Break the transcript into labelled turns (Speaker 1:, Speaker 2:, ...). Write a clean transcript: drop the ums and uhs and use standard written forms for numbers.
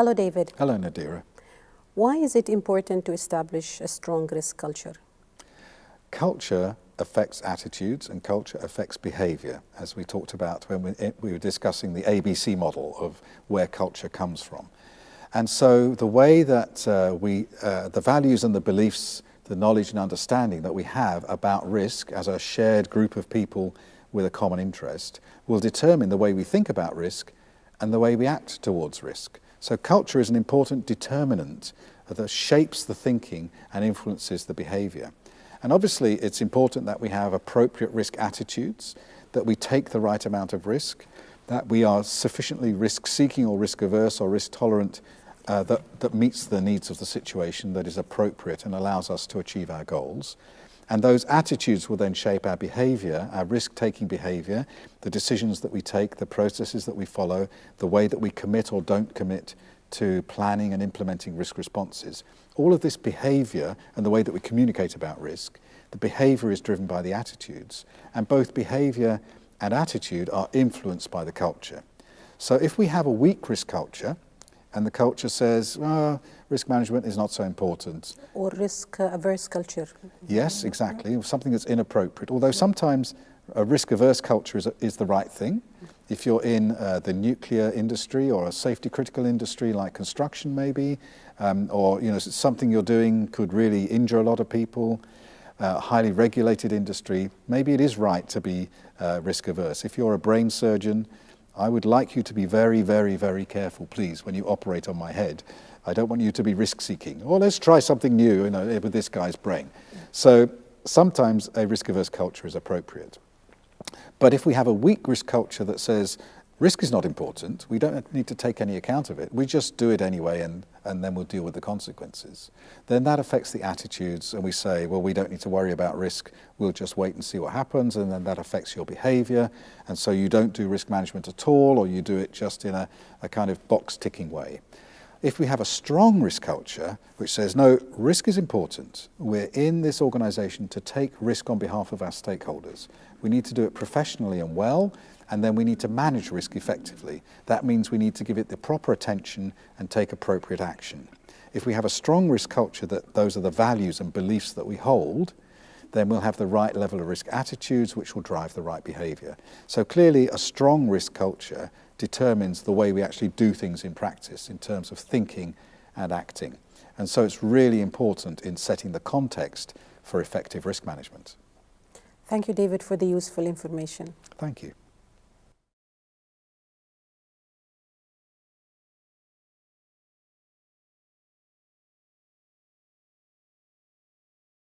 Speaker 1: Hello, David.
Speaker 2: Hello, Nadira.
Speaker 1: Why is it important to establish a strong risk culture?
Speaker 2: Culture affects attitudes and culture affects behavior, as we talked about when we were discussing the ABC model of where culture comes from. And so the way that the values and the beliefs, the knowledge and understanding that we have about risk as a shared group of people with a common interest will determine the way we think about risk and the way we act towards risk. So culture is an important determinant that shapes the thinking and influences the behavior. And obviously it's important that we have appropriate risk attitudes, that we take the right amount of risk, that we are sufficiently risk-seeking or risk-averse or risk-tolerant that meets the needs of the situation, that is appropriate and allows us to achieve our goals. And those attitudes will then shape our behavior, our risk-taking behavior, the decisions that we take, the processes that we follow, the way that we commit or don't commit to planning and implementing risk responses. All of this behavior and the way that we communicate about risk, the behavior is driven by the attitudes. And both behavior and attitude are influenced by the culture. So if we have a weak risk culture, and the culture says, risk management is not so important.
Speaker 1: Or risk-averse culture.
Speaker 2: Yes, exactly, something that's inappropriate. Although sometimes a risk-averse culture is the right thing. If you're in the nuclear industry or a safety-critical industry like construction maybe, or something you're doing could really injure a lot of people, highly regulated industry, maybe it is right to be risk-averse. If you're a brain surgeon, I would like you to be very, very, very careful, please, when you operate on my head. I don't want you to be risk-seeking. Or let's try something new, with this guy's brain. So sometimes a risk-averse culture is appropriate. But if we have a weak risk culture that says risk is not important, we don't need to take any account of it, we just do it anyway and then we'll deal with the consequences, then that affects the attitudes and we say, well, we don't need to worry about risk, we'll just wait and see what happens, and then that affects your behavior, and so you don't do risk management at all, or you do it just in a kind of box-ticking way. If we have a strong risk culture which says, no, risk is important, we're in this organization to take risk on behalf of our stakeholders, we need to do it professionally and well, and then we need to manage risk effectively. That means we need to give it the proper attention and take appropriate action. If we have a strong risk culture that those are the values and beliefs that we hold, then we'll have the right level of risk attitudes which will drive the right behavior. So clearly a strong risk culture determines the way we actually do things in practice in terms of thinking and acting. And so it's really important in setting the context for effective risk management.
Speaker 1: Thank you, David, for the useful information.
Speaker 2: Thank you.